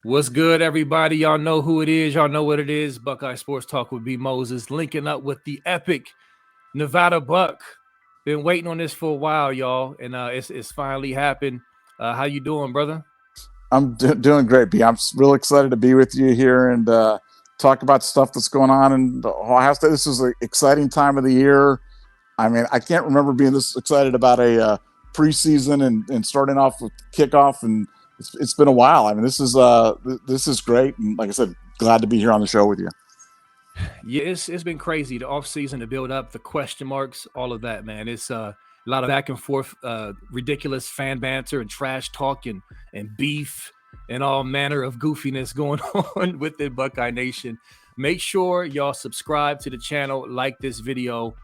What's good, everybody? Y'all know who it is. Y'all know what it is. Buckeye Sports Talk with B.Moses, linking up with the epic Nevadabuck. Been waiting on this for a while, y'all, and it's finally happened. How you doing, brother? I'm doing great, B. I'm real excited to be with you here and talk about stuff that's going on in Ohio State. This is an exciting time of the year. I mean, I can't remember being this excited about a preseason and starting off with kickoff, and it's been a while. I mean, this is great, and like I said, glad to be here on the show with you. Yeah, it's been crazy. The off season, to build up, the question marks, all of that, man. It's a lot of back and forth, ridiculous fan banter and trash talk and beef and all manner of goofiness going on within Buckeye Nation. Make sure y'all subscribe to the channel, like this video,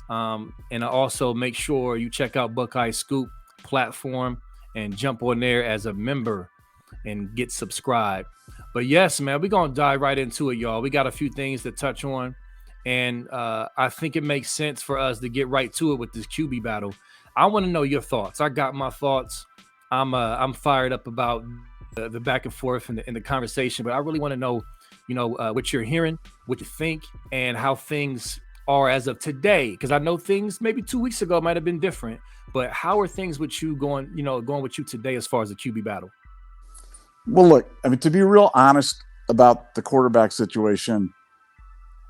and also make sure you check out Buckeye Scoop platform and jump on there as a member and get subscribed. But yes, man, we're gonna dive right into it, y'all. We got a few things to touch on, and I think it makes sense for us to get right to it with this QB battle. I want to know your thoughts. I got my thoughts. I'm fired up about the back and forth and the conversation, but I really want to know, what you're hearing, what you think, and how things are as of today. Because I know things maybe 2 weeks ago might have been different, but how are things with you going with you today as far as the QB battle? Well, look, I mean, to be real honest about the quarterback situation,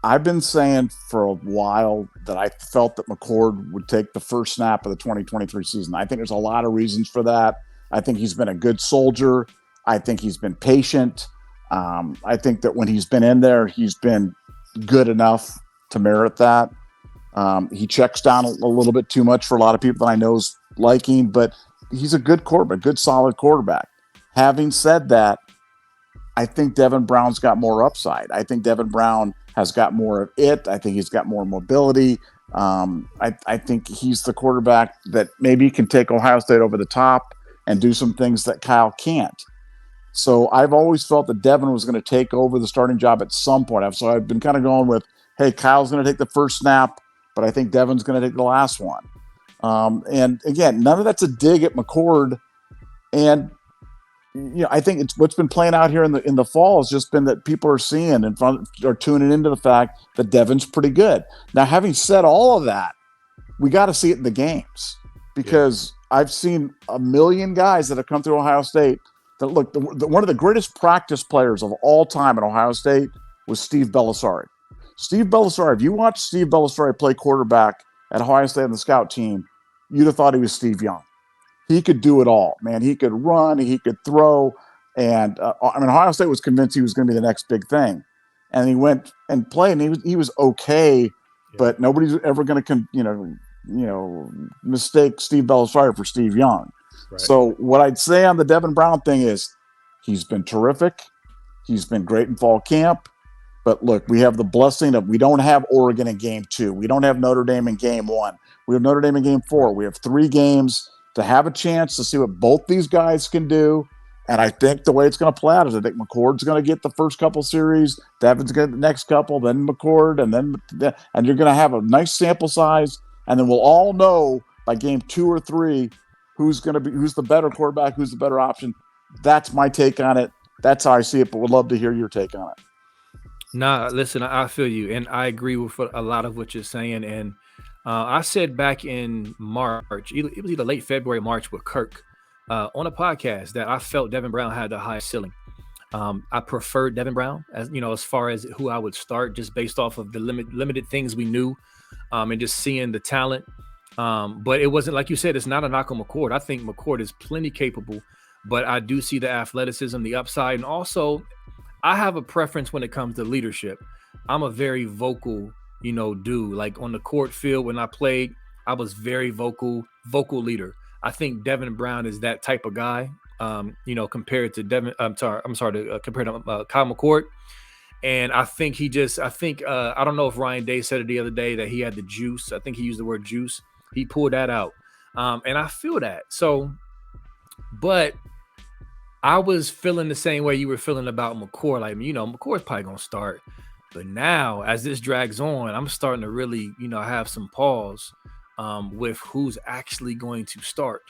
I've been saying for a while that I felt that McCord would take the first snap of the 2023 season. I think there's a lot of reasons for that. I think he's been a good soldier. I think he's been patient. I think that when he's been in there, he's been good enough to merit that. He checks down a little bit too much for a lot of people that I know's liking, but he's a good quarterback, good solid quarterback. Having said that, I think Devin Brown's got more upside. I think Devin Brown has got more of it. I think he's got more mobility. I think he's the quarterback that maybe can take Ohio State over the top and do some things that Kyle can't. So I've always felt that Devin was going to take over the starting job at some point. So I've been kind of going with, hey, Kyle's going to take the first snap, but I think Devin's going to take the last one. And again, none of that's a dig at McCord. And I think it's what's been playing out here in the fall has just been that people are seeing and are tuning into the fact that Devin's pretty good. Now, having said all of that, we got to see it in the games because I've seen a million guys that have come through Ohio State that look. One of the greatest practice players of all time at Ohio State was Steve Bellisari. Steve Bellisari, if you watch Steve Bellisari play quarterback at Ohio State on the scout team, you'd have thought he was Steve Young. He could do it all, man. He could run, he could throw, and Ohio State was convinced he was going to be the next big thing, and he went and played, and he was okay, but nobody's ever going to mistake Steve Bellisari for Steve Young. Right. So what I'd say on the Devin Brown thing is he's been terrific, he's been great in fall camp, but look, we have the blessing of we don't have Oregon in game 2, we don't have Notre Dame in game 1, we have Notre Dame in game 4, we have 3 games to have a chance to see what both these guys can do. And I think the way it's going to play out is I think McCord's going to get the first couple series, Devin's going to get the next couple, then McCord, and you're going to have a nice sample size, and then we'll all know by game 2 or 3 who's the better quarterback, who's the better option. That's my take on it. That's how I see it, but would love to hear your take on it. Nah, listen, I feel you, and I agree with a lot of what you're saying, and I said back in March, it was either late February, March with Kirk on a podcast that I felt Devin Brown had the highest ceiling. I preferred Devin Brown as far as who I would start, just based off of the limited things we knew, and just seeing the talent. But it wasn't, like you said, it's not a knock on McCord. I think McCord is plenty capable, but I do see the athleticism, the upside, and also I have a preference when it comes to leadership. I'm a very vocal dude. Like on the court field when I played, I was very vocal leader. I think Devin Brown is that type of guy. Compared to compared to Kyle McCord. And I think I don't know if Ryan Day said it the other day that he had the juice. I think he used the word juice. He pulled that out. And I feel that. So, but I was feeling the same way you were feeling about McCord. Like, McCord's probably going to start. But now, as this drags on, I'm starting to really, have some pause with who's actually going to start.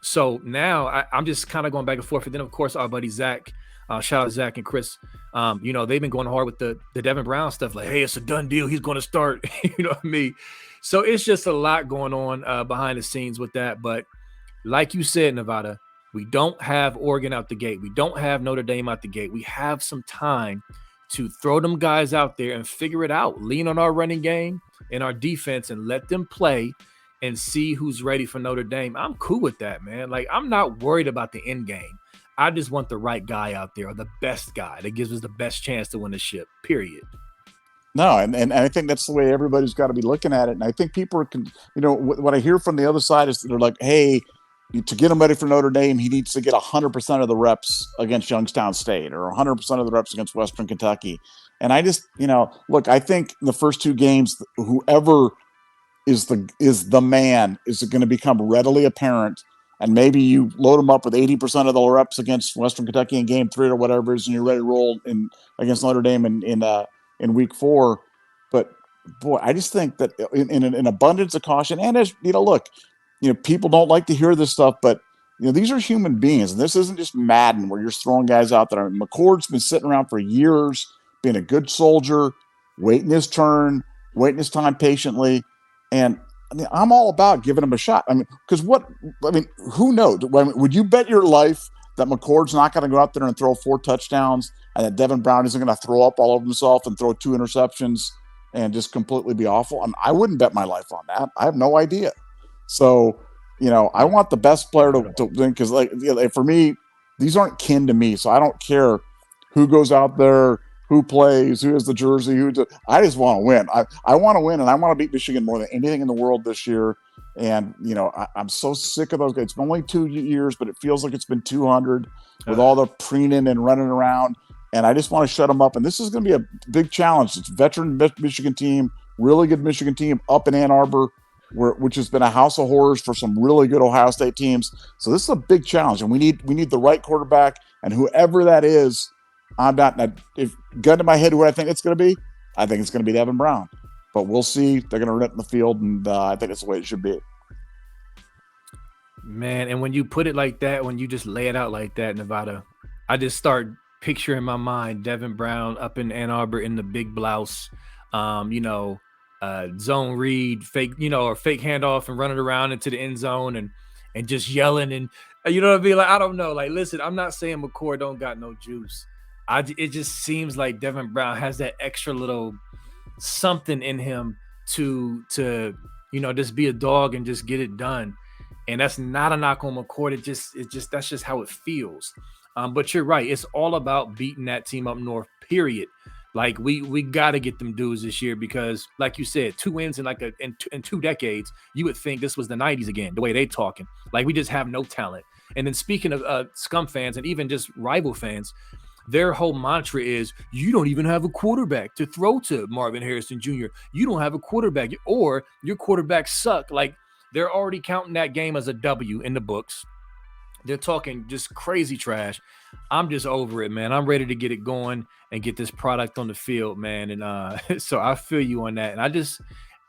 So now I'm just kind of going back and forth. And then, of course, our buddy Zach Shout out Zach and Chris. They've been going hard with the Devin Brown stuff. Like, hey, it's a done deal. He's going to start. You know what I mean? So it's just a lot going on behind the scenes with that. But like you said, Nevada, we don't have Oregon out the gate. We don't have Notre Dame out the gate. We have some time to throw them guys out there and figure it out. Lean on our running game and our defense and let them play and see who's ready for Notre Dame. I'm cool with that, man. Like, I'm not worried about the end game. I just want the right guy out there, or the best guy that gives us the best chance to win the ship, period. No, and I think that's the way everybody's got to be looking at it. And I think people are, what I hear from the other side is they're like, hey, to get him ready for Notre Dame, he needs to get 100% of the reps against Youngstown State or 100% of the reps against Western Kentucky. And I just, look, I think in the first two games, whoever is the man is going to become readily apparent. And maybe you load them up with 80% of the reps against Western Kentucky in game 3 or whatever it is, and you're ready to roll against Notre Dame in week 4. But boy, I just think that in an abundance of caution, and as look, people don't like to hear this stuff, but these are human beings, and this isn't just Madden where you're throwing guys out there. I mean, McCord's been sitting around for years, being a good soldier, waiting his turn, waiting his time patiently, and I'm all about giving him a shot. Because who knows? Would you bet your life that McCord's not going to go out there and throw 4 touchdowns, and that Devin Brown isn't going to throw up all over himself and throw 2 interceptions and just completely be awful? I wouldn't bet my life on that. I have no idea. So, I want the best player to win because, for me, these aren't kin to me. So I don't care who goes out there, who plays, who has the jersey, I just want to win. I want to win, and I want to beat Michigan more than anything in the world this year. And, I'm so sick of those guys. It's been only 2 years, but it feels like it's been 200 with all the preening and running around. And I just want to shut them up. And this is going to be a big challenge. It's a veteran Michigan team, really good Michigan team up in Ann Arbor, which has been a house of horrors for some really good Ohio State teams. So this is a big challenge, and we need the right quarterback, and whoever that is, I'm not. If gun to my head, who I think it's going to be, I think it's going to be Devin Brown. But we'll see. They're going to run it in the field, and I think that's the way it should be. Man, and when you put it like that, when you just lay it out like that, Nevada, I just start picturing in my mind Devin Brown up in Ann Arbor in the big blouse, zone read, fake, or fake handoff and running around into the end zone and just yelling and you know what I mean? Like, I don't know. Like, listen, I'm not saying McCord don't got no juice. It just seems like Devin Brown has that extra little something in him to just be a dog and just get it done. And that's not a knock on McCord. That's just how it feels. But you're right. It's all about beating that team up north, period. Like, we got to get them dudes this year because, like you said, 2 wins in 2 decades. You would think this was the 90s again, the way they talking. Like, we just have no talent. And then speaking of scum fans and even just rival fans, their whole mantra is, you don't even have a quarterback to throw to Marvin Harrison Jr. You don't have a quarterback, or your quarterbacks suck. Like, they're already counting that game as a W in the books. They're talking just crazy trash. I'm just over it, man. I'm ready to get it going and get this product on the field, man. And so I feel you on that. And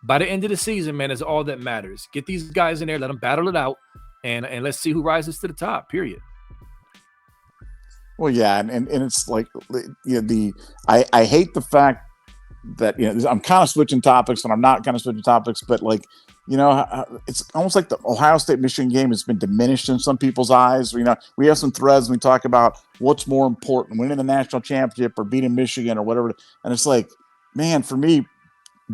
by the end of the season, man, is all that matters. Get these guys in there, let them battle it out, and let's see who rises to the top, period. Well, yeah, and it's like, I hate the fact that, I'm kind of switching topics and I'm not kind of switching topics, but it's almost like the Ohio State Michigan game has been diminished in some people's eyes. We have some threads and we talk about what's more important, winning the national championship or beating Michigan or whatever. And it's like, man, for me,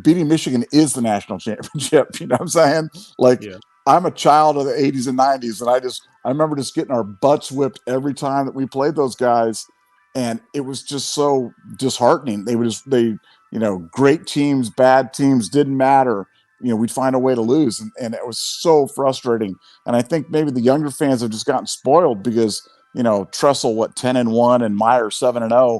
beating Michigan is the national championship. You know what I'm saying? Like, yeah. I'm a child of the 80s and 90s, and I remember just getting our butts whipped every time that we played those guys, and it was just so disheartening. Great teams, bad teams, didn't matter. We'd find a way to lose, and it was so frustrating. And I think maybe the younger fans have just gotten spoiled because Tressel 10-1 and Meyer 7-0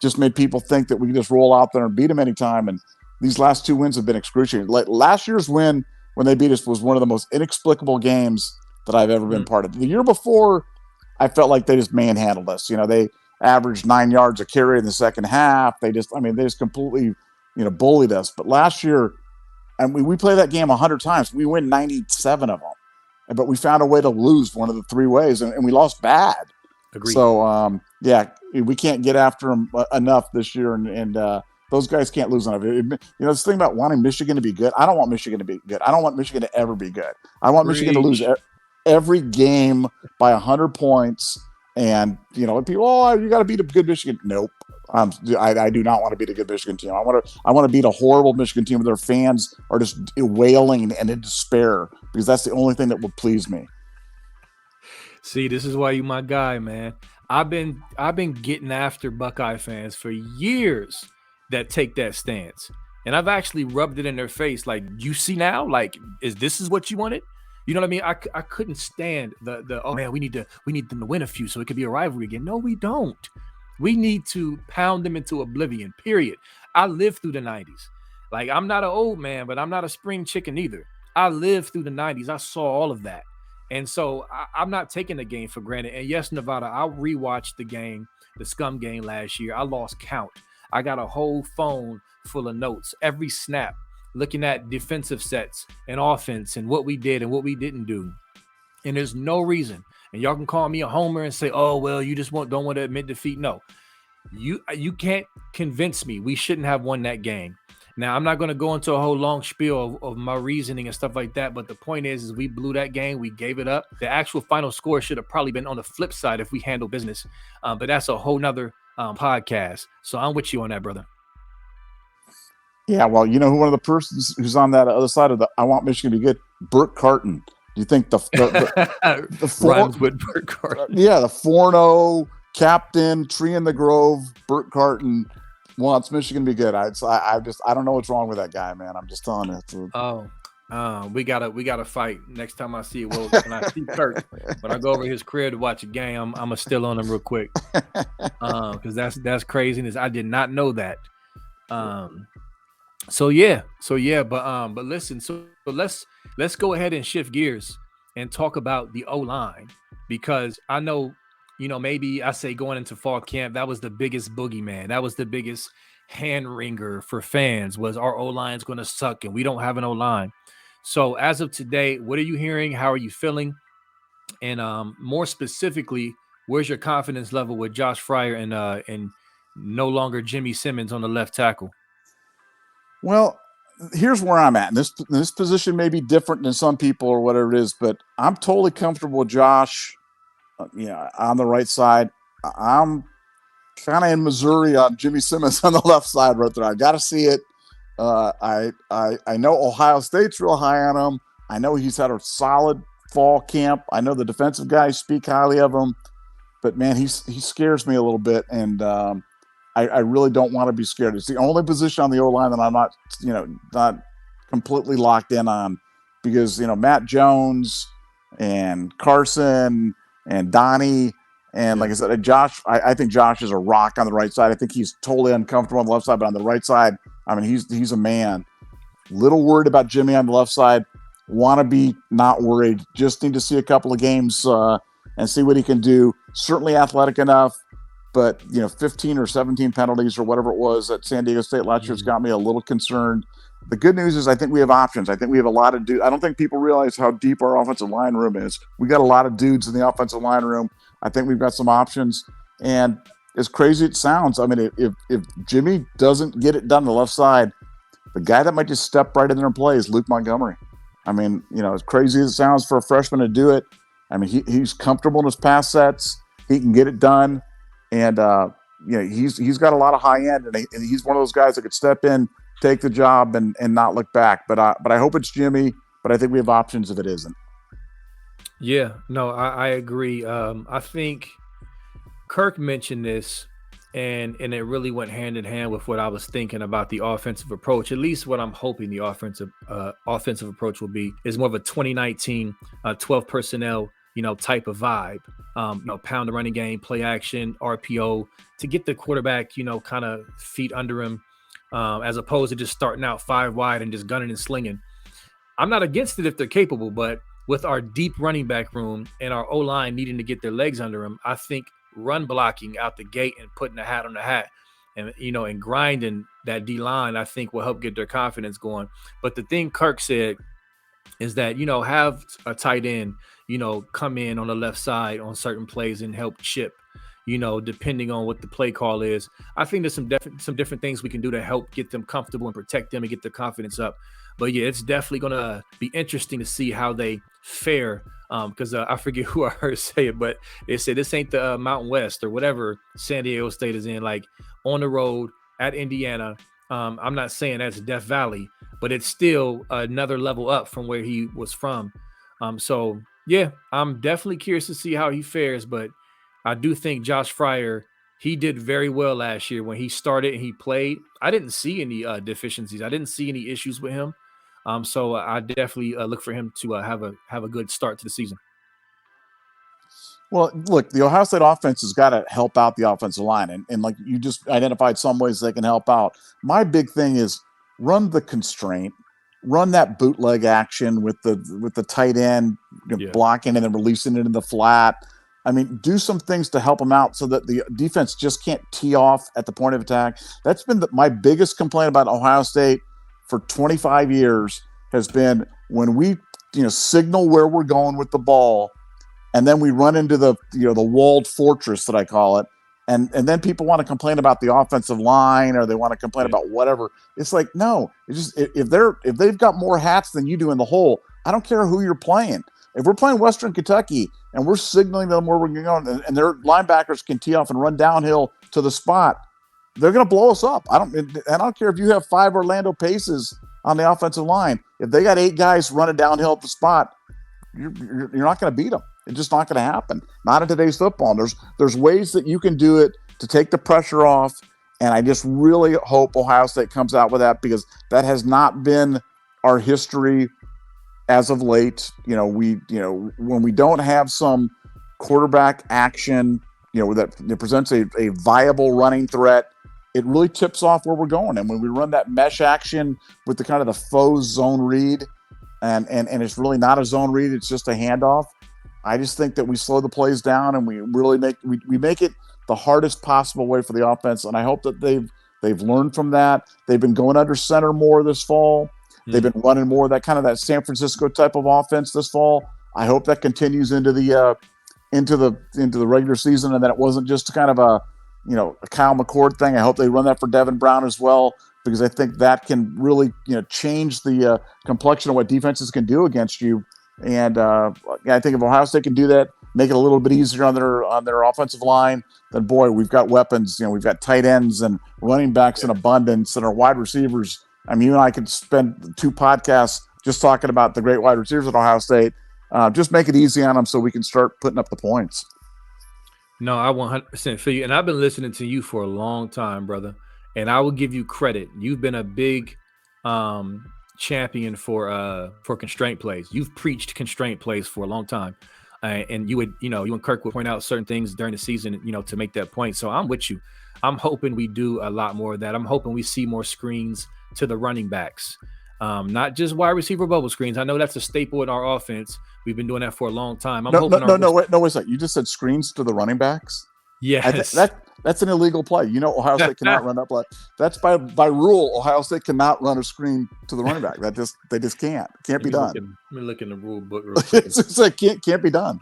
just made people think that we can just roll out there and beat them anytime. And these last 2 wins have been excruciating. Like, last year's win when they beat us was one of the most inexplicable games that I've ever been part of. The year before, I felt like they just manhandled us. They averaged 9 yards a carry in the second half. They just completely, bullied us. But last year, and we play that game 100 times. We win 97 of them. But we found a way to lose one of the 3 ways, and we lost bad. Agreed. So, we can't get after them enough this year, and those guys can't lose enough. This thing about wanting Michigan to be good. I don't want Michigan to be good. I don't want Michigan to ever be good. I want Michigan to lose every game by 100 points. And people, you got to beat a good Michigan. Nope. I do not want to beat a good Michigan team. I want to beat a horrible Michigan team where their fans are just wailing and in despair, because that's the only thing that would please me. See, this is why you my guy, man. I've been getting after Buckeye fans for years that take that stance, and I've actually rubbed it in their face. Like, you see now, like, this is what you wanted? You know what I mean? I couldn't stand the oh man, we need them to win a few so it could be a rivalry again. No, we don't. We need to pound them into oblivion, period. I lived through the 90s. Like, I'm not an old man, but I'm not a spring chicken either. I lived through the 90s. I saw all of that. And so I'm not taking the game for granted. And yes, Nevada, I rewatched the game, the Scum game last year. I lost count. I got a whole phone full of notes, every snap, looking at defensive sets and offense and what we did and what we didn't do. And there's no reason. And y'all can call me a homer and say, oh, well, you just don't want to admit defeat. No, you can't convince me we shouldn't have won that game. Now, I'm not going to go into a whole long spiel of my reasoning and stuff like that. But the point is we blew that game. We gave it up. The actual final score should have probably been on the flip side if we handle business. But that's a whole nother podcast. So I'm with you on that, brother. Yeah, well, one of the persons who's on that other side of the I want Michigan to be good, Burt Carton. Do you think the rhymes with Burt Carton? Yeah, the 4-0 captain, tree in the grove, Burt Carton wants Michigan to be good. I don't know what's wrong with that guy, man. I'm just telling you. We gotta fight next time I see you. Well, when I see Kirk, when I go over his crib to watch a game, I'm gonna steal on him real quick, because that's craziness. I did not know that. So yeah, but listen, so let's go ahead and shift gears and talk about the O-line, because I know, maybe I say going into fall camp, that was the biggest boogeyman. That was the biggest hand wringer for fans, was our O-line's going to suck and we don't have an O-line. So as of today, what are you hearing? How are you feeling? And more specifically, where's your confidence level with Josh Fryer and no longer Jimmy Simmons on the left tackle? Well, here's where I'm at. This position may be different than some people or whatever it is, but I'm totally comfortable with Josh, on the right side. I'm kind of in Missouri on Jimmy Simmons on the left side right there. I got to see it. I know Ohio State's real high on him. I know he's had a solid fall camp. I know the defensive guys speak highly of him, but man, he scares me a little bit, and I really don't want to be scared. It's the only position on the O-line that I'm not completely locked in on, because, Matt Jones and Carson and Donnie and, like I said, Josh, I think Josh is a rock on the right side. I think he's totally uncomfortable on the left side, but on the right side, I mean, he's a man. Little worried about Jimmy on the left side. Want to be not worried. Just need to see a couple of games and see what he can do. Certainly athletic enough. But, 15 or 17 penalties or whatever it was at San Diego State last year has got me a little concerned. The good news is I think we have options. I think we have a lot of dudes. I don't think people realize how deep our offensive line room is. We got a lot of dudes in the offensive line room. I think we've got some options. And as crazy it sounds, I mean, if Jimmy doesn't get it done on the left side, the guy that might just step right in there and play is Luke Montgomery. I mean, as crazy as it sounds for a freshman to do it, I mean, he's comfortable in his pass sets. He can get it done. And, he's got a lot of high end, and he's one of those guys that could step in, take the job, and not look back. But I hope it's Jimmy, but I think we have options if it isn't. Yeah, no, I agree. I think Kirk mentioned this, and it really went hand in hand with what I was thinking about the offensive approach. At least what I'm hoping the offensive approach will be is more of a 2019 12 personnel type of vibe. Pound the running game, play action, RPO, to get the quarterback, kind of feet under him, as opposed to just starting out 5 wide and just gunning and slinging. I'm not against it if they're capable, but with our deep running back room and our O-line needing to get their legs under them, I think run blocking out the gate and putting the hat on the hat and, and grinding that D-line, I think will help get their confidence going. But the thing Kirk said is that, have a tight end, come in on the left side on certain plays and help chip, depending on what the play call is. I think there's some different things we can do to help get them comfortable and protect them and get their confidence up. But yeah, it's definitely going to be interesting to see how they fare. Because I forget who I heard say it, but they said this ain't the Mountain West or whatever San Diego State is in, like on the road at Indiana. I'm not saying that's Death Valley, but it's still another level up from where he was from. So yeah, I'm definitely curious to see how he fares, but I do think Josh Fryer, he did very well last year when he started and he played. I didn't see any deficiencies. I didn't see any issues with him. So I definitely look for him to have a good start to the season. Well, look, the Ohio State offense has got to help out the offensive line, and like you just identified some ways they can help out. My big thing is run the constraint, run that bootleg action with the tight end blocking and then releasing it in the flat. I mean, do some things to help them out so that the defense just can't tee off at the point of attack. That's been my biggest complaint about Ohio State for 25 years has been when we signal where we're going with the ball. And then we run into the walled fortress that I call it, and then people want to complain about the offensive line or they want to complain about whatever. It's like, no, it's just if they've got more hats than you do in the hole, I don't care who you're playing. If we're playing Western Kentucky and we're signaling them where we're going, and their linebackers can tee off and run downhill to the spot, they're going to blow us up. I don't care if you have 5 Orlando Paces on the offensive line. If they got 8 guys running downhill at the spot, you're not going to beat them. It's just not going to happen. Not in today's football. There's ways that you can do it to take the pressure off, and I just really hope Ohio State comes out with that because that has not been our history as of late. When we don't have some quarterback action, that presents a viable running threat, it really tips off where we're going. And when we run that mesh action with the kind of the faux zone read, and it's really not a zone read, it's just a handoff. I just think that we slow the plays down and we really make it the hardest possible way for the offense. And I hope that they've learned from that. They've been going under center more this fall. They've been running more of that San Francisco type of offense this fall. I hope that continues into the regular season, and that it wasn't just kind of a Kyle McCord thing. I hope they run that for Devin Brown as well, because I think that can really change the complexion of what defenses can do against you. And I think if Ohio State can do that, make it a little bit easier on their offensive line, then boy, we've got weapons. We've got tight ends and running backs in abundance, and our wide receivers. I mean, you and I could spend 2 podcasts just talking about the great wide receivers at Ohio State. Just make it easy on them so we can start putting up the points. No, I 100% feel you, and I've been listening to you for a long time, brother. And I will give you credit. You've been a big champion for constraint plays. You've preached constraint plays for a long time, and you and Kirk would point out certain things during the season, to make that point. So I'm with you. I'm hoping we do a lot more of that. I'm hoping we see more screens to the running backs, not just wide receiver bubble screens. I know that's a staple in our offense. We've been doing that for a long time. Wait a second. You just said screens to the running backs? Yes. That's an illegal play. Ohio State cannot run that play. That's by rule. Ohio State cannot run a screen to the running back. They just can't. Can't be done. Let me look in the rule book real quick. It's like can't be done.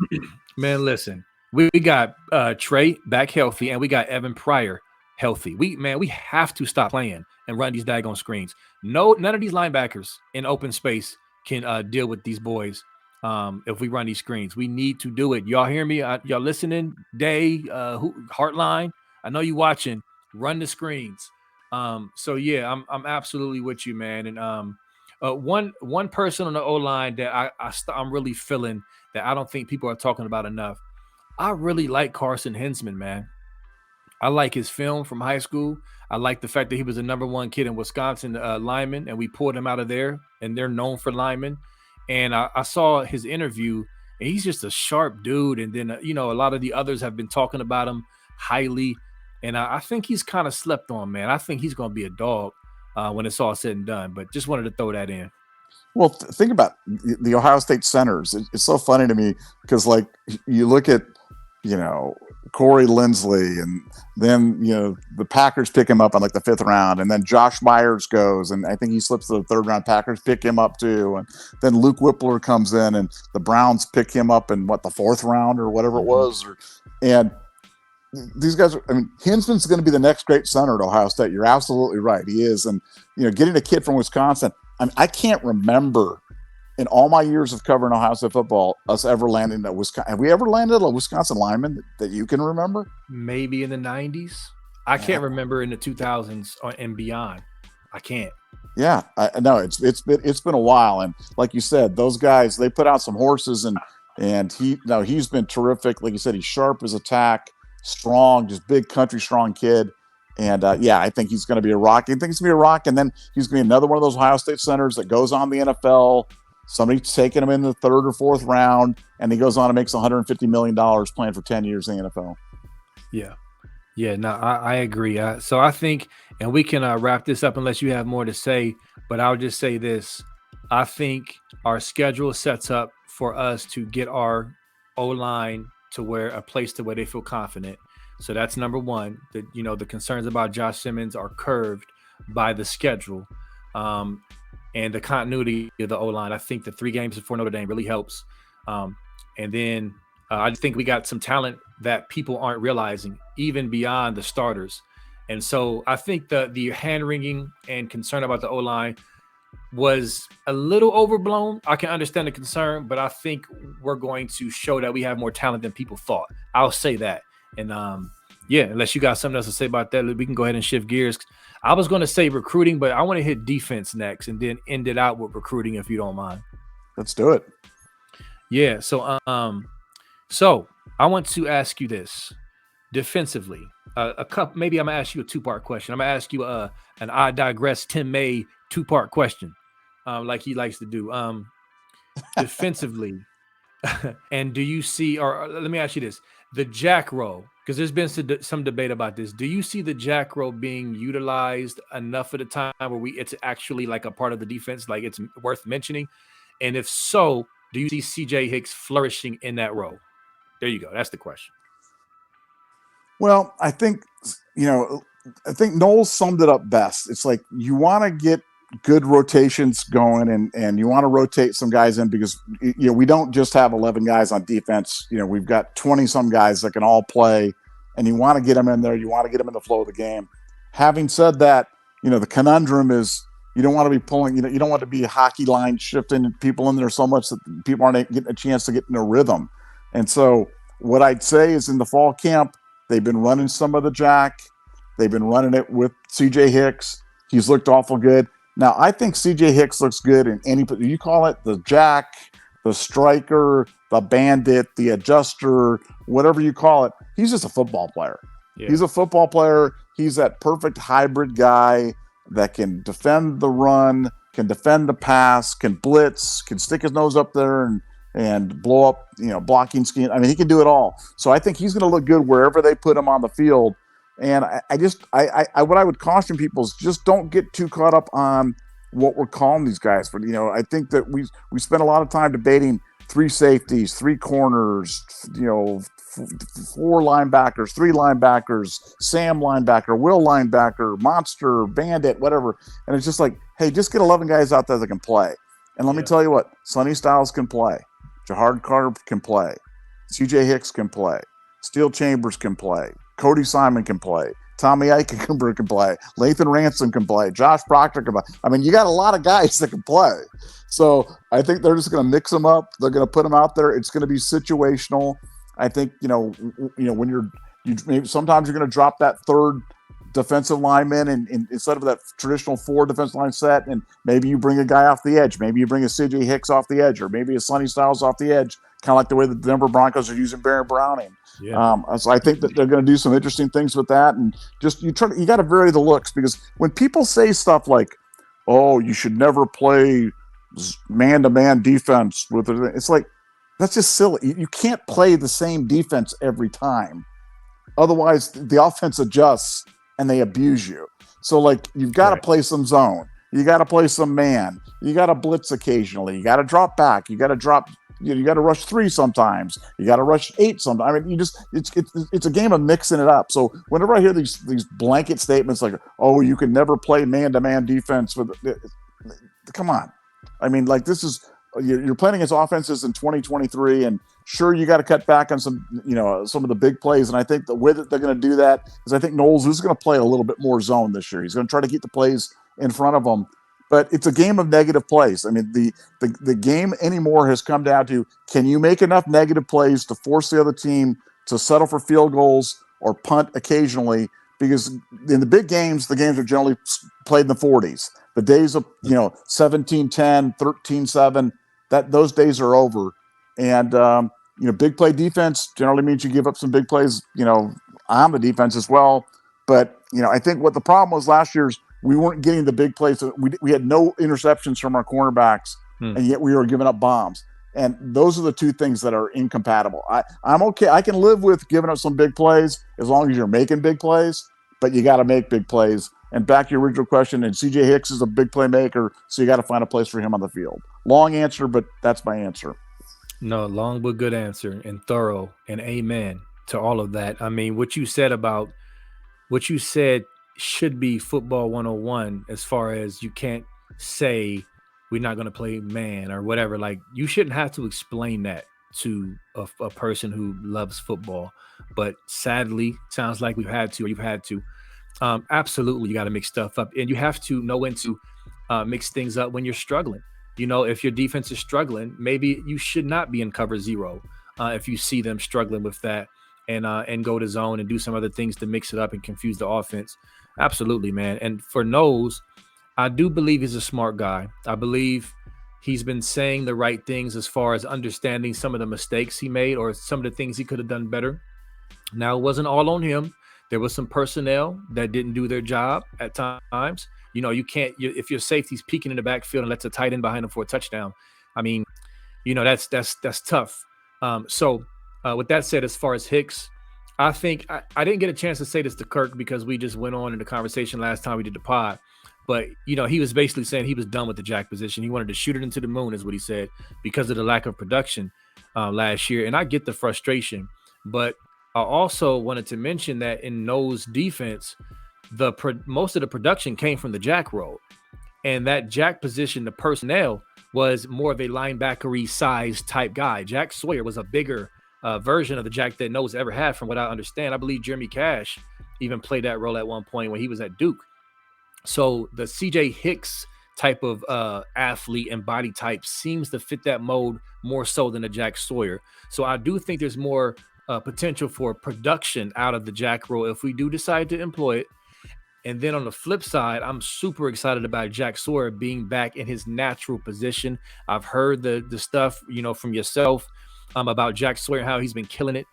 Man, listen. We got Trey back healthy, and we got Evan Pryor healthy. We have to stop playing and run these daggone screens. None of these linebackers in open space can deal with these boys. If we run these screens, we need to do it. Y'all hear me? Y'all listening? Day, Heartline. I know you watching. Run the screens. So yeah, I'm absolutely with you, man. And one person on the OLine that I'm really feeling that I don't think people are talking about enough. I really like Carson Hinsman, man. I like his film from high school. I like the fact that he was the #1 kid in Wisconsin lineman, and we pulled him out of there, and they're known for linemen. And I saw his interview, and he's just a sharp dude. And then, a lot of the others have been talking about him highly. And I think he's kind of slept on, man. I think he's going to be a dog when it's all said and done. But just wanted to throw that in. Well, think about the Ohio State centers. It's so funny to me because, like, you look at, Corey Lindsley, and then, the Packers pick him up in like the 5th round, and then Josh Myers goes, and I think he slips to the 3rd round. Packers pick him up too. And then Luke Whippler comes in, and the Browns pick him up in the 4th round or whatever it was. And these guys are, I mean, Hinsman's going to be the next great center at Ohio State. You're absolutely right. He is. And, getting a kid from Wisconsin, I can't remember in all my years of covering Ohio State football, us ever landing at Wisconsin. Have we ever landed a Wisconsin lineman that you can remember? Maybe in the 90s. I can't remember in the 2000s and beyond. I can't. Yeah, no, it's been a while, and like you said, those guys, they put out some horses, and he's been terrific. Like you said, he's sharp as attack, strong, just big country strong kid, and I think he's going to be a rock. I think he's going to be a rock, and then he's going to be another one of those Ohio State centers that goes on the NFL. Somebody's taking him in the 3rd or 4th round, and he goes on and makes $150 million playing for 10 years in the NFL. Yeah, no, I agree. So I think, and we can wrap this up unless you have more to say, but I'll just say this. I think our schedule sets up for us to get our O-line to a place where they feel confident. So that's number one. The concerns about Josh Simmons are curved by the schedule and the continuity of the O-line. I think the 3 games before Notre Dame really helps. And then I think we got some talent that people aren't realizing, even beyond the starters. And so I think the hand-wringing and concern about the O-line was a little overblown. I can understand the concern, but I think we're going to show that we have more talent than people thought. I'll say that. And unless you got something else to say about that, we can go ahead and shift gears. I was going to say recruiting, but I want to hit defense next and then end it out with recruiting, if you don't mind. Let's do it. Yeah. So I want to ask you this defensively. Maybe I'm gonna ask you a 2-part question. I'm gonna ask you an I digress Tim May 2-part question, like he likes to do. Defensively, and do you see? Or let me ask you this: the jack row, because there's been some debate about this. Do you see the jack row being utilized enough of the time where it's actually like a part of the defense, like it's worth mentioning? And if so, do you see C.J. Hicks flourishing in that role? There you go. That's the question. Well, I think Noel summed it up best. It's like you want to get good rotations going and you want to rotate some guys in because, we don't just have 11 guys on defense. We've got 20-some guys that can all play, and you want to get them in there. You want to get them in the flow of the game. Having said that, the conundrum is you don't want to be pulling, you don't want to be hockey line shifting people in there so much that people aren't getting a chance to get in a rhythm. And so what I'd say is in the fall camp, they've been running some of the jack. They've been running it with C.J. Hicks. He's looked awful good. Now, I think C.J. Hicks looks good in any – you call it the jack, the striker, the bandit, the adjuster, whatever you call it. He's just a football player. Yeah. He's a football player. He's that perfect hybrid guy that can defend the run, can defend the pass, can blitz, can stick his nose up there and blow up, blocking scheme. I mean, he can do it all. So I think he's going to look good wherever they put him on the field. And I what I would caution people is just don't get too caught up on what we're calling these guys. But, I think that we spent a lot of time debating 3 safeties, 3 corners, 4 linebackers, 3 linebackers, Sam linebacker, Will linebacker, monster, bandit, whatever. And it's just like, hey, just get 11 guys out there that can play. And let me tell you what, Sonny Styles can play. Jahard Carter can play. C.J. Hicks can play. Steel Chambers can play. Cody Simon can play. Tommy Eichenberg can play. Lathan Ransom can play. Josh Proctor can play. I mean, you got a lot of guys that can play. So I think they're just going to mix them up. They're going to put them out there. It's going to be situational. I think, when maybe sometimes you're going to drop that third defensive lineman and instead of that traditional 4 defensive line set, and maybe you bring a guy off the edge. Maybe you bring a C.J. Hicks off the edge, or maybe a Sonny Styles off the edge, kind of like the way the Denver Broncos are using Baron Browning. Yeah. So I think that they're going to do some interesting things with that, and just you got to vary the looks, because when people say stuff like, "Oh, you should never play man-to-man defense with it," it's like that's just silly. You can't play the same defense every time, otherwise the offense adjusts and they abuse you. So like you've got to play some zone, you got to play some man, you got to blitz occasionally, you got to drop back, you got to drop. You got to rush 3 sometimes. You got to rush 8 sometimes. I mean, it's a game of mixing it up. So whenever I hear these blanket statements like, "Oh, you can never play man-to-man defense," come on. I mean, like this is you're playing against offenses in 2023, and Sure, you got to cut back on some of the big plays, and I think the way that they're going to do that is I think Knowles is going to play a little bit more zone this year. He's going to try to keep the plays in front of him, but it's a game of negative plays. I mean, the game anymore has come down to, can you make enough negative plays to force the other team to settle for field goals or punt occasionally? Because in the big games, the games are generally played in the 40s. The days of 17-10, 13-7, those days are over. And big play defense generally means you give up some big plays, on the defense as well. But I think what the problem was last year is we weren't getting the big plays. We had no interceptions from our cornerbacks, and yet we were giving up bombs. And those are the two things that are incompatible. I'm okay. I can live with giving up some big plays as long as you're making big plays, but you got to make big plays. And back to your original question, and C.J. Hicks is a big playmaker, so you got to find a place for him on the field. Long answer, but that's my answer. No, long but good answer, and thorough, and amen to all of that. I mean, what you said should be football 101, as far as you can't say we're not going to play man or whatever. Like, you shouldn't have to explain that to a person who loves football. But sadly, sounds like you've had to. Absolutely, you got to mix stuff up, and you have to know when to mix things up when you're struggling. If your defense is struggling, maybe you should not be in cover zero if you see them struggling with that, and go to zone and do some other things to mix it up and confuse the offense. Absolutely, man. And for Knowles, I do believe he's a smart guy. I believe he's been saying the right things as far as understanding some of the mistakes he made or some of the things he could have done better. Now, it wasn't all on him. There was some personnel that didn't do their job at times. You can't, if your safety's peeking in the backfield and lets a tight end behind him for a touchdown, I mean, that's tough. So with that said, as far as Hicks, I think I didn't get a chance to say this to Kirk because we just went on in the conversation last time we did the pod. But, he was basically saying he was done with the jack position. He wanted to shoot it into the moon, is what he said, because of the lack of production last year. And I get the frustration. But I also wanted to mention that in Knowles' defense, most of the production came from the jack role. And that jack position, the personnel, was more of a linebackery size type guy. Jack Sawyer was a bigger version of the jack that Knowles ever had, from what I understand. I believe Jeremy Cash even played that role at one point when he was at Duke. So the C.J. Hicks type of athlete and body type seems to fit that mold more so than a Jack Sawyer. So I do think there's more potential for production out of the jack role if we do decide to employ it. And then on the flip side, I'm super excited about Jack Sawyer being back in his natural position. I've heard the stuff, from yourself about Jack Sawyer, how he's been killing it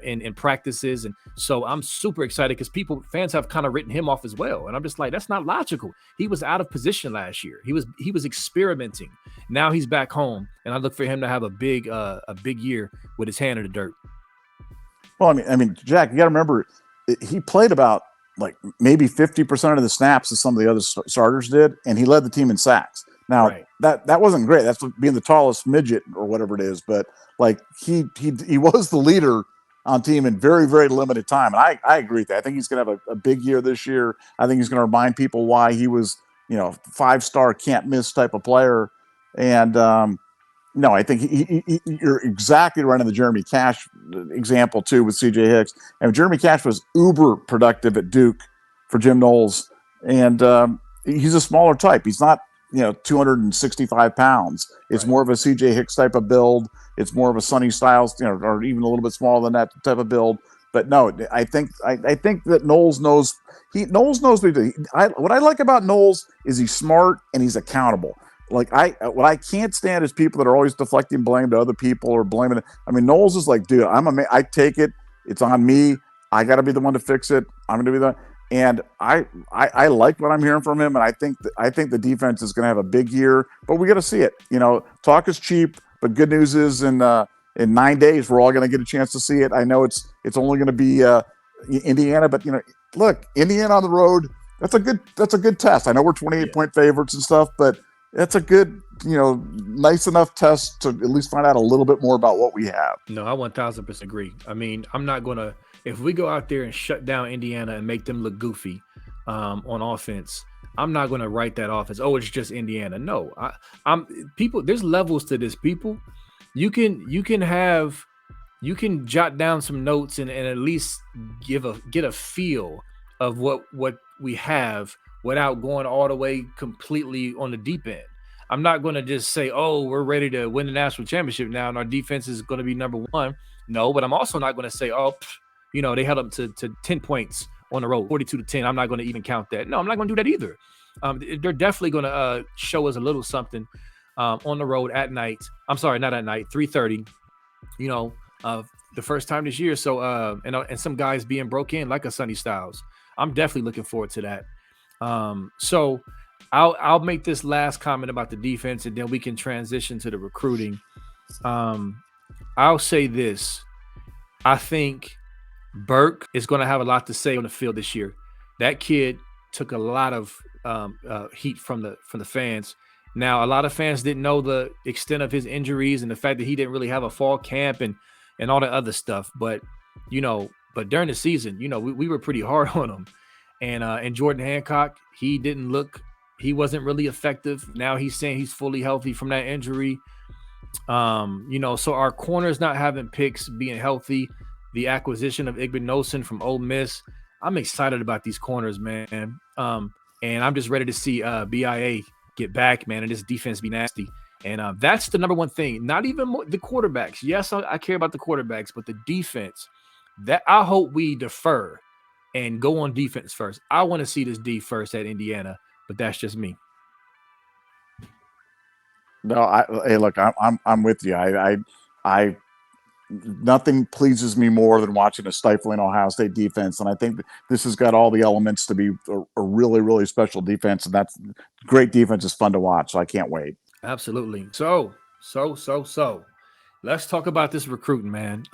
in practices. And so I'm super excited because fans have kind of written him off as well. And I'm just like, that's not logical. He was out of position last year. He was experimenting. Now he's back home. And I look for him to have a big year with his hand in the dirt. Well, I mean, Jack, you got to remember, he played about maybe 50% of the snaps that some of the other starters did, and he led the team in sacks. Now, right. that wasn't great. That's being the tallest midget or whatever it is, but he was the leader on team in very, very limited time. And I agree with that. I think he's going to have a big year this year. I think he's going to remind people why he was, 5-star can't miss type of player. And no, I think you're exactly right on the Jeremy Cash example too with C.J. Hicks. And Jeremy Cash was uber productive at Duke for Jim Knowles, and he's a smaller type. He's not 265 pounds. It's more of a C.J. Hicks type of build. It's more of a Sonny Styles, or even a little bit smaller than that type of build. But no, I think that Knowles knows. Knowles knows what he does. What I like about Knowles is he's smart and he's accountable. What I can't stand is people that are always deflecting blame to other people or blaming it. I mean, Knowles is like, dude, I take it. It's on me. I got to be the one to fix it. I'm going to be the. And I like what I'm hearing from him, and I think the defense is going to have a big year. But we got to see it. Talk is cheap, but good news is in 9 days we're all going to get a chance to see it. I know it's only going to be Indiana, but look, Indiana on the road. That's a good test. I know we're 28-point favorites and stuff, but that's a good, nice enough test to at least find out a little bit more about what we have. No, I 1000% agree. I mean, I'm not going to, if we go out there and shut down Indiana and make them look goofy on offense, I'm not going to write that off as, it's just Indiana. No, there's levels to this, people. You can have you can jot down some notes and at least get a feel of what we have without going all the way completely on the deep end. I'm not going to just say, "Oh, we're ready to win the national championship now, and our defense is going to be number one." No, but I'm also not going to say, "Oh, they held up to 10 points on the road, 42-10." I'm not going to even count that. No, I'm not going to do that either. They're definitely going to show us a little something on the road at night. I'm sorry, not at night, 3:30. The first time this year. So and some guys being broke in like a Sonny Styles. I'm definitely looking forward to that. So I'll make this last comment about the defense, and then we can transition to the recruiting. I'll say this: I think Burke is going to have a lot to say on the field this year. That kid took a lot of heat from the fans. Now, a lot of fans didn't know the extent of his injuries and the fact that he didn't really have a fall camp and all the other stuff. But during the season, we were pretty hard on him. And Jordan Hancock, he wasn't really effective. Now he's saying he's fully healthy from that injury. So our corners not having picks, being healthy, the acquisition of Igbenogson from Ole Miss. I'm excited about these corners, man. And I'm just ready to see BIA get back, man, and this defense be nasty. And that's the number one thing. Not even the quarterbacks. Yes, I care about the quarterbacks, but the defense. That I hope we defer and go on defense first. I want to see this D first at Indiana, but that's just me. No, hey, look, I'm with you. I nothing pleases me more than watching a stifling Ohio State defense, and I think this has got all the elements to be a really, really special defense, and that's great defense is fun to watch. So I can't wait. Absolutely. So let's talk about this recruiting, man.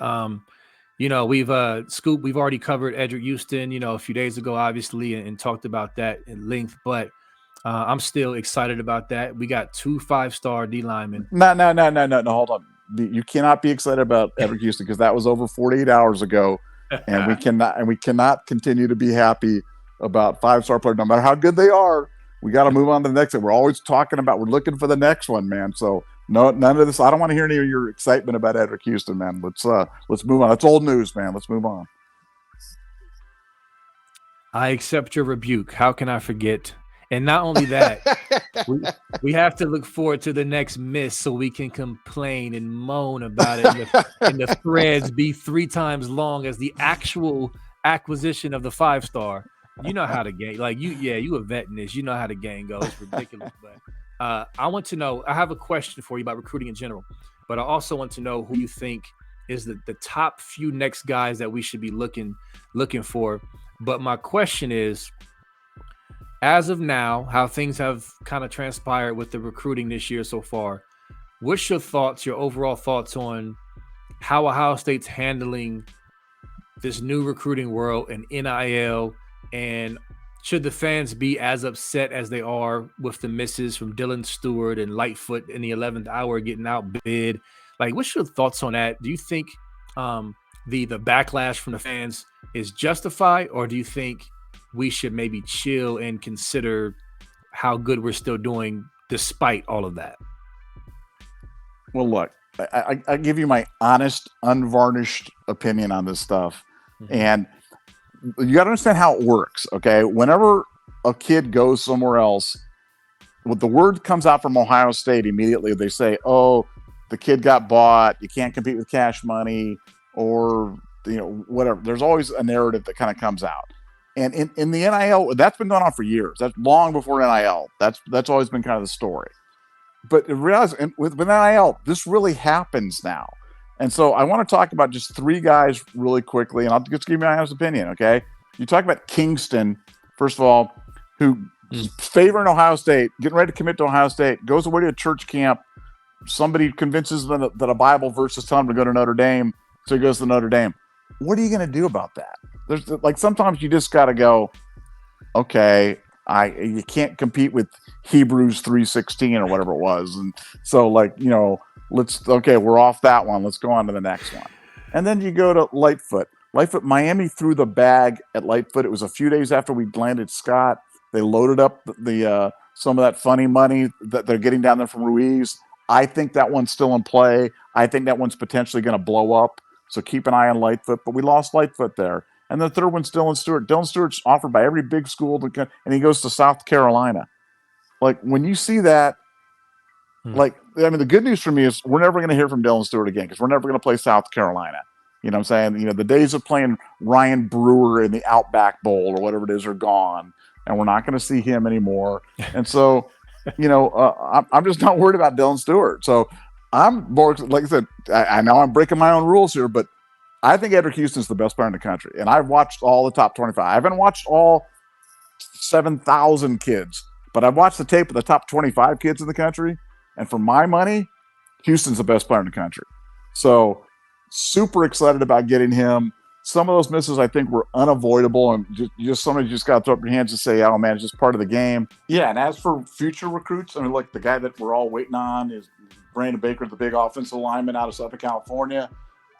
We've Scoop, we've already covered Edric Houston, a few days ago, obviously, and talked about that in length, but I'm still excited about that. We got 2 5-star D linemen. No, hold on. You cannot be excited about Edric Houston because that was over 48 hours ago, and we cannot continue to be happy about 5-star players, no matter how good they are. We got to move on to the next one. We're always talking about, we're looking for the next one, man. So no, none of this. I don't want to hear any of your excitement about Edric Houston, man. Let's move on. That's old news, man. Let's move on. I accept your rebuke. How can I forget? And not only that, we have to look forward to the next miss so we can complain and moan about it. And the threads be 3 times long as the actual acquisition of the 5-star. You know how the game, you a vet in this. You know how the game goes. It's ridiculous. But I want to know, I have a question for you about recruiting in general, but I also want to know who you think is the top few next guys that we should be looking for. But my question is, as of now, how things have kind of transpired with the recruiting this year so far, what's your overall thoughts on how Ohio State's handling this new recruiting world and NIL, and should the fans be as upset as they are with the misses from Dylan Stewart and Lightfoot in the 11th hour getting outbid? Like, what's your thoughts on that? Do you think the backlash from the fans is justified, or do you think we should maybe chill and consider how good we're still doing despite all of that? Well, look, I give you my honest, unvarnished opinion on this stuff. Mm-hmm. And you got to understand how it works, okay? Whenever a kid goes somewhere else, when the word comes out from Ohio State, immediately they say, oh, the kid got bought, you can't compete with cash money, or whatever. There's always a narrative that kind of comes out. And in the NIL, that's been going on for years. That's long before NIL. That's always been kind of the story. But realize with NIL, this really happens now. And so I want to talk about just 3 guys really quickly, and I'll just give you my honest opinion, okay? You talk about Kingston, first of all, who is favoring Ohio State, getting ready to commit to Ohio State, goes away to a church camp. Somebody convinces them that a Bible verse is telling him to go to Notre Dame, so he goes to Notre Dame. What are you going to do about that? There's sometimes you just got to go, okay, you can't compete with Hebrews 3:16 or whatever it was. And so we're off that one. Let's go on to the next one. And then you go to Lightfoot. Miami threw the bag at Lightfoot. It was a few days after we landed Scott. They loaded up the some of that funny money that they're getting down there from Ruiz. I think that one's still in play. I think that one's potentially going to blow up. So keep an eye on Lightfoot. But we lost Lightfoot there. And the third one's Dylan Stewart. Dylan Stewart's offered by every big school, and he goes to South Carolina. Like, when you see that, the good news for me is we're never going to hear from Dylan Stewart again because we're never going to play South Carolina. You know what I'm saying? The days of playing Ryan Brewer in the Outback Bowl or whatever it is are gone, and we're not going to see him anymore. And so, I'm just not worried about Dylan Stewart. So I'm more, like I said, I know I'm breaking my own rules here, but I think Edric Houston's the best player in the country. And I've watched all the top 25. I haven't watched all 7,000 kids, but I've watched the tape of the top 25 kids in the country. And for my money, Houston's the best player in the country. So super excited about getting him. Some of those misses I think were unavoidable, and somebody just got to throw up your hands and say, "Oh man, it's just part of the game." Yeah, and as for future recruits, I mean, like the guy that we're all waiting on is Brandon Baker, the big offensive lineman out of Southern California.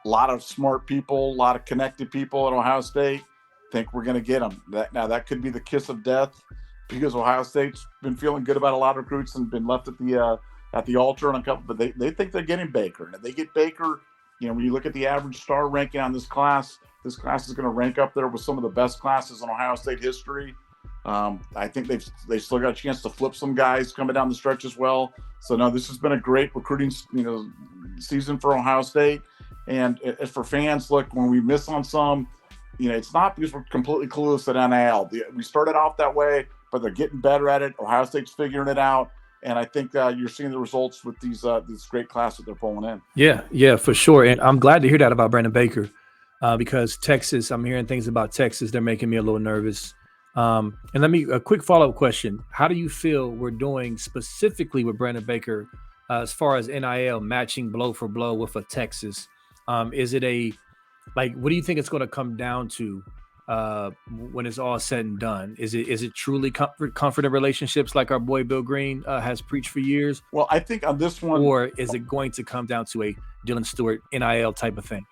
A lot of smart people, a lot of connected people at Ohio State. Think we're going to get him. That could be the kiss of death because Ohio State's been feeling good about a lot of recruits and been left at the altar on a couple. But they think they're getting Baker, and if they get Baker, when you look at the average star ranking on this class is going to rank up there with some of the best classes in Ohio State history. I think they've still got a chance to flip some guys coming down the stretch as well. So no, this has been a great recruiting season for Ohio State. And for fans, look, when we miss on some, it's not because we're completely clueless at NIL. We started off that way, but they're getting better at it. Ohio State's figuring it out. And I think you're seeing the results with these great classes they're pulling in. Yeah, for sure. And I'm glad to hear that about Brandon Baker because Texas, I'm hearing things about Texas. They're making me a little nervous. And a quick follow-up question. How do you feel we're doing specifically with Brandon Baker as far as NIL matching blow for blow with a Texas? Is it what do you think it's going to come down to when it's all said and done? Is it truly comforting relationships like our boy Bill Greene has preached for years? Well, I think on this one, or is it going to come down to a Dylan Stewart NIL type of thing?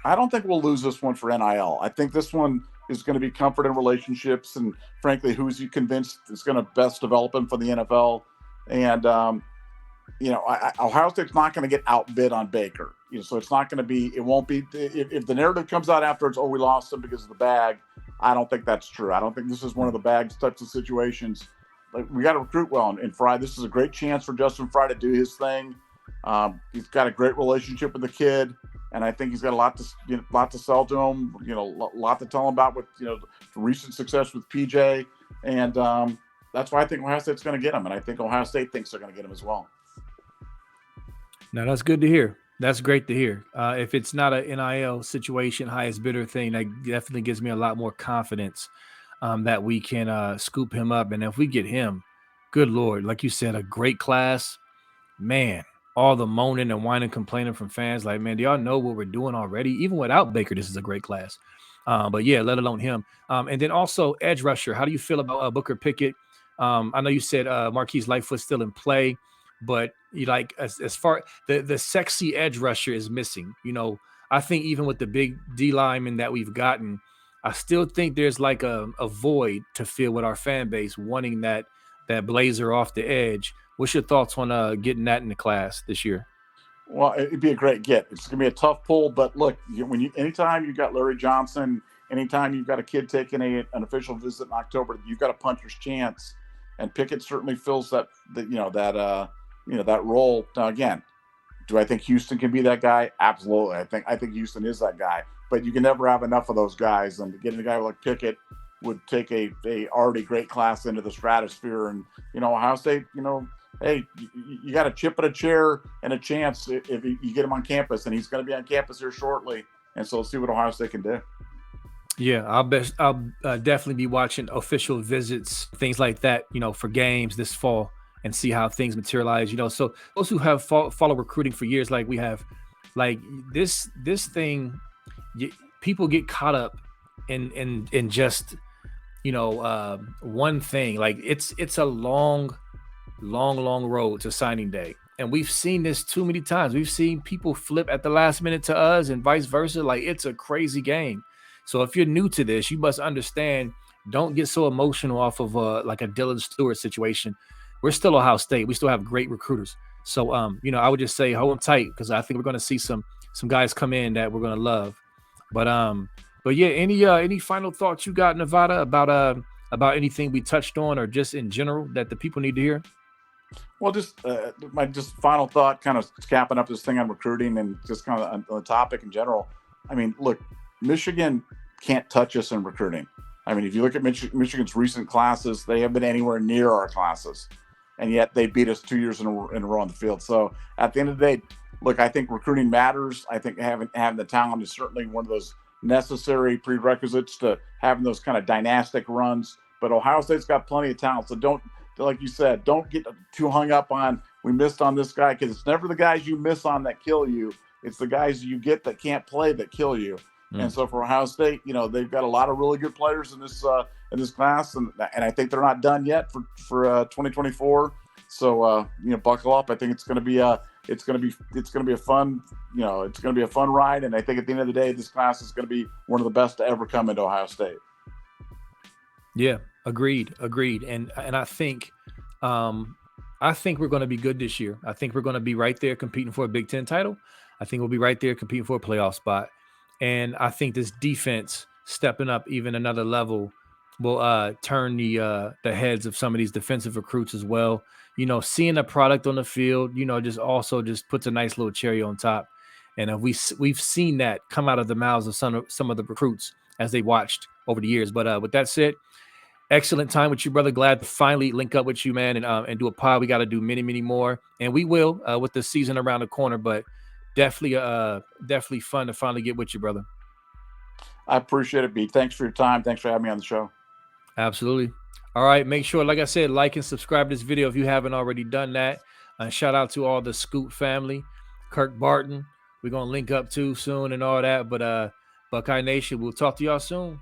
I don't think we'll lose this one for NIL. I think this one is going to be comfort in relationships, and frankly, who's you convinced is going to best develop him for the NFL? And Ohio State's not going to get outbid on Baker. So it's not going to be. It won't be. If the narrative comes out afterwards, we lost him because of the bag. I don't think that's true. I don't think this is one of the bags types of situations. Like, we got to recruit well, and Fry. This is a great chance for Justin Fry to do his thing. He's got a great relationship with the kid, and I think he's got a lot to sell to him. A lot to tell him about with recent success with PJ, and that's why I think Ohio State's going to get him, and I think Ohio State thinks they're going to get him as well. Now that's good to hear. That's great to hear. If it's not an NIL situation, highest bidder thing, that definitely gives me a lot more confidence that we can scoop him up. And if we get him, good Lord, like you said, a great class, man, all the moaning and whining, complaining from fans, like, man, do y'all know what we're doing already? Even without Baker, this is a great class. But yeah, let alone him. And then also edge rusher. How do you feel about Booker Pickett? I know you said Marquise Lightfoot's still in play, but as far the sexy edge rusher is missing. I think even with the big D lineman that we've gotten, I still think there's like a void to fill with our fan base wanting that blazer off the edge. What's your thoughts on getting that in the class this year? Well, it'd be a great get. It's going to be a tough pull, but look, anytime you've got Larry Johnson, anytime you've got a kid taking an official visit in October, you've got a puncher's chance, and Pickett certainly fills that role. Now, again, do I think Houston can be that guy? Absolutely. I think Houston is that guy, but you can never have enough of those guys, and getting a guy like Pickett would take a already great class into the stratosphere. And Ohio State, hey, you got a chip at a chair and a chance if you get him on campus, and he's going to be on campus here shortly. And so let's see what Ohio State can do. Yeah, I'll definitely be watching official visits, things like that, for games this fall, and see how things materialize. So those who have followed recruiting for years, like we have, like this thing, people get caught up in just one thing. Like it's a long road to signing day, and we've seen this too many times. We've seen people flip at the last minute to us and vice versa. Like, it's a crazy game. So if you're new to this, you must understand, don't get so emotional off of like a Dylan Stewart situation. We're still Ohio State. We still have great recruiters. So I would just say hold them tight, because I think we're going to see some some guys come in that we're gonna love. But yeah, any final thoughts you got, Nevada, about anything we touched on or just in general that the people need to hear? Well, just my just final thought, kind of capping up this thing on recruiting and just kind of on the topic in general. I mean, look, Michigan can't touch us in recruiting. I mean, if you look at Michigan's recent classes, they haven't been anywhere near our classes, and yet they beat us 2 years in a row on the field. So at the end of the day, look, I think recruiting matters. I think having the talent is certainly one of those necessary prerequisites to having those kind of dynastic runs. But Ohio State's got plenty of talent, so don't, like you said, don't get too hung up on we missed on this guy, because it's never the guys you miss on that kill you. It's the guys you get that can't play that kill you. And so for Ohio State, they've got a lot of really good players in this class, and I think they're not done yet for 2024. So buckle up. I think it's going to be a fun ride, and I think at the end of the day, this class is going to be one of the best to ever come into Ohio State. Yeah, agreed. And I think we're going to be good this year. I think we're going to be right there competing for a Big Ten title. I think we'll be right there competing for a playoff spot. And I think this defense stepping up even another level will turn the heads of some of these defensive recruits as well. Seeing a product on the field, just puts a nice little cherry on top. And we've seen that come out of the mouths of some of the recruits as they watched over the years. But with that said, excellent time with you, brother. Glad to finally link up with you, man, and do a pod. We got to do many, many more, and we will with the season around the corner. But definitely fun to finally get with you, brother. I appreciate it, B. Thanks for your time. Thanks for having me on the show. Absolutely. All right. Make sure, like I said, like and subscribe to this video if you haven't already done that. Shout out to all the Scoop family, Kirk Barton. We're going to link up too soon and all that. But Buckeye Nation, we'll talk to y'all soon.